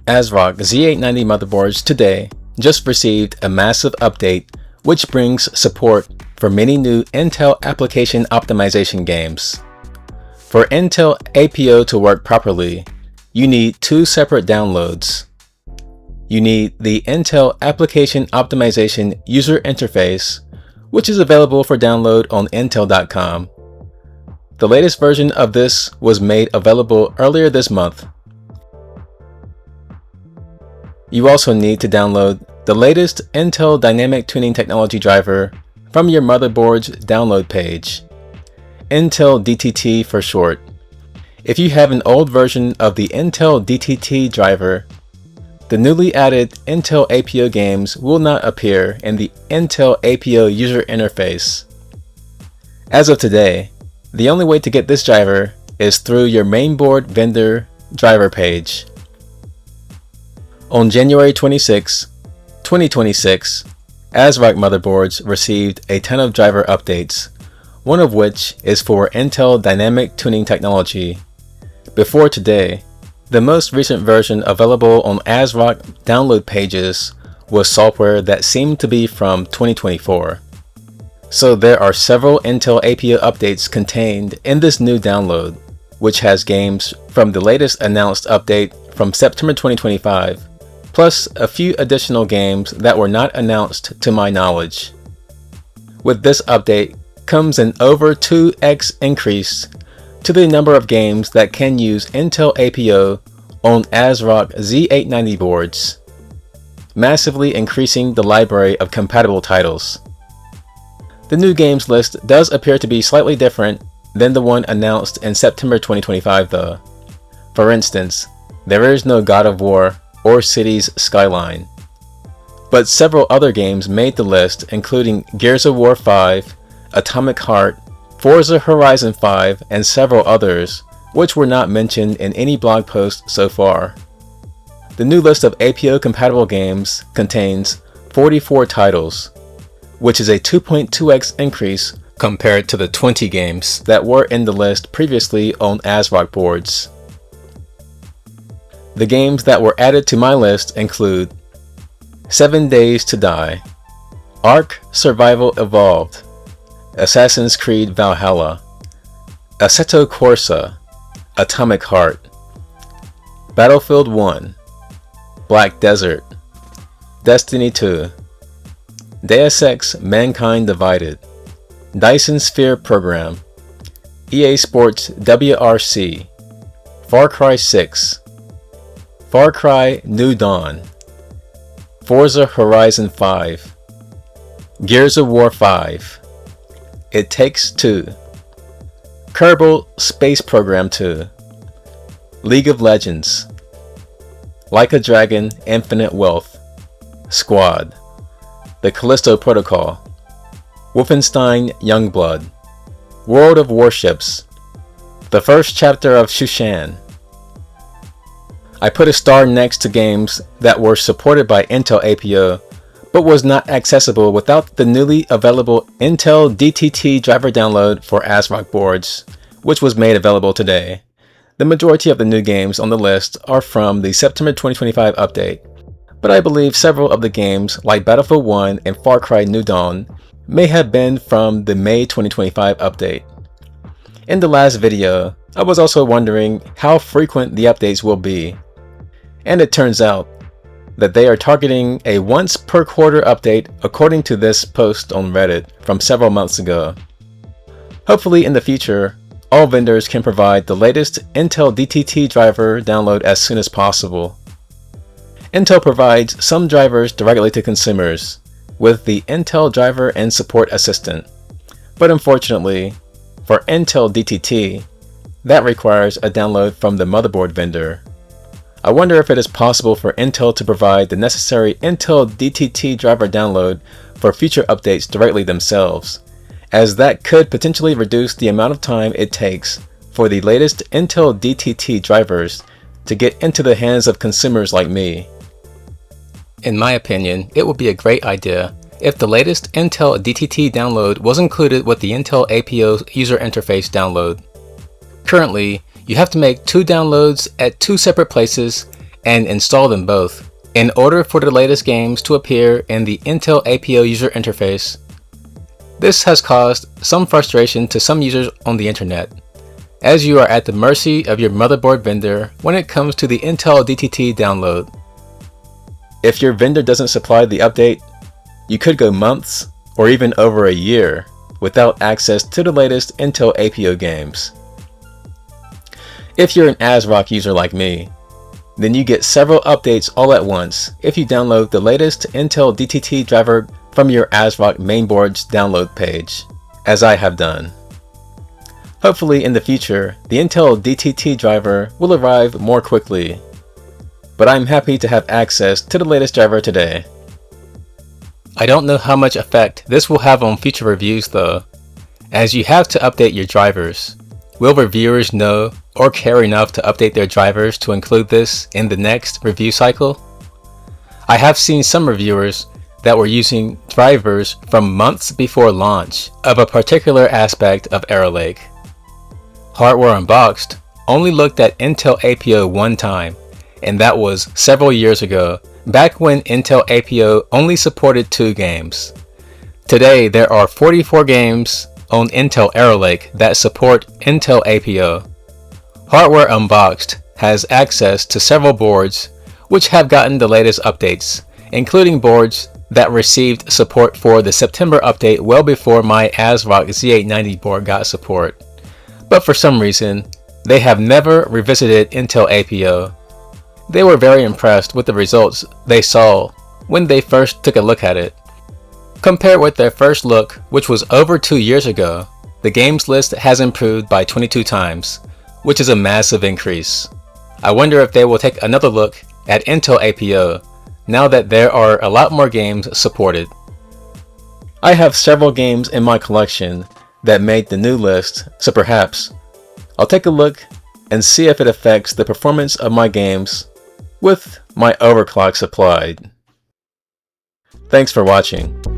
ASRock Z890 motherboards today just received a massive update which brings support for many new Intel application optimization games. For Intel APO to work properly, you need two separate downloads. You need the Intel Application Optimization User Interface, which is available for download on Intel.com. The latest version of this was made available earlier this month. You also need to download the latest Intel Dynamic Tuning Technology driver from your motherboard's download page, Intel DTT for short. If you have an old version of the Intel DTT driver, the newly added Intel APO games will not appear in the Intel APO User Interface. As of today, the only way to get this driver is through your mainboard vendor driver page. On January 26, 2026, ASRock motherboards received a ton of driver updates, one of which is for Intel Dynamic Tuning Technology. Before today, the most recent version available on ASRock download pages was software that seemed to be from 2024. So there are several Intel APO updates contained in this new download, which has games from the latest announced update from September 2025, plus a few additional games that were not announced to my knowledge. With this update comes an over 2x increase to the number of games that can use Intel APO on ASRock Z890 boards, massively increasing the library of compatible titles. The new games list does appear to be slightly different than the one announced in September 2025 though. For instance, there is no God of War or Cities Skyline. But several other games made the list, including Gears of War 5, Atomic Heart, Forza Horizon 5, and several others, which were not mentioned in any blog post so far. The new list of APO compatible games contains 44 titles, which is a 2.2x increase compared to the 20 games that were in the list previously on ASRock boards. The games that were added to my list include 7 Days to Die, Ark Survival Evolved, Assassin's Creed Valhalla, Assetto Corsa, Atomic Heart, Battlefield 1, Black Desert, Destiny 2, Deus Ex Mankind Divided, Dyson Sphere Program, EA Sports WRC, Far Cry 6, Far Cry New Dawn, Forza Horizon 5, Gears of War 5, It Takes Two, Kerbal Space Program 2, League of Legends, Like a Dragon Infinite Wealth, Squad, The Callisto Protocol, Wolfenstein Youngblood, World of Warships, the first chapter of Shushan. I put a star next to games that were supported by Intel APO, but was not accessible without the newly available Intel DTT driver download for ASRock boards, which was made available today. The majority of the new games on the list are from the September 2025 update, but I believe several of the games like Battlefield 1 and Far Cry New Dawn may have been from the May 2025 update. In the last video, I was also wondering how frequent the updates will be, and it turns out that they are targeting a once per quarter update according to this post on Reddit from several months ago. Hopefully in the future, all vendors can provide the latest Intel DTT driver download as soon as possible. Intel provides some drivers directly to consumers with the Intel Driver and Support Assistant, but unfortunately, for Intel DTT, that requires a download from the motherboard vendor. I wonder if it is possible for Intel to provide the necessary Intel DTT driver download for future updates directly themselves, as that could potentially reduce the amount of time it takes for the latest Intel DTT drivers to get into the hands of consumers like me. In my opinion, it would be a great idea if the latest Intel DTT download was included with the Intel APO User Interface download. Currently, you have to make 2 downloads at 2 separate places and install them both in order for the latest games to appear in the Intel APO User Interface. This has caused some frustration to some users on the internet, as you are at the mercy of your motherboard vendor when it comes to the Intel DTT download. If your vendor doesn't supply the update, you could go months or even over a year without access to the latest Intel APO games. If you're an ASRock user like me, then you get several updates all at once if you download the latest Intel DTT driver from your ASRock mainboard's download page, as I have done. Hopefully in the future, the Intel DTT driver will arrive more quickly, but I'm happy to have access to the latest driver today. I don't know how much effect this will have on future reviews though, as you have to update your drivers. Will reviewers know or care enough to update their drivers to include this in the next review cycle? I have seen some reviewers that were using drivers from months before launch of a particular aspect of Arrow Lake. Hardware Unboxed only looked at Intel APO one time, and that was several years ago, back when Intel APO only supported 2 games. Today there are 44 games on Intel Arrow Lake that support Intel APO. Hardware Unboxed has access to several boards which have gotten the latest updates, including boards that received support for the September update well before my ASRock Z890 board got support. But for some reason, they have never revisited Intel APO. They were very impressed with the results they saw when they first took a look at it. Compared with their first look, which was over 2 years ago, the games list has improved by 22 times, which is a massive increase. I wonder if they will take another look at Intel APO now that there are a lot more games supported. I have several games in my collection that made the new list, so perhaps I'll take a look and see if it affects the performance of my games with my overclock supplied. Thanks for watching.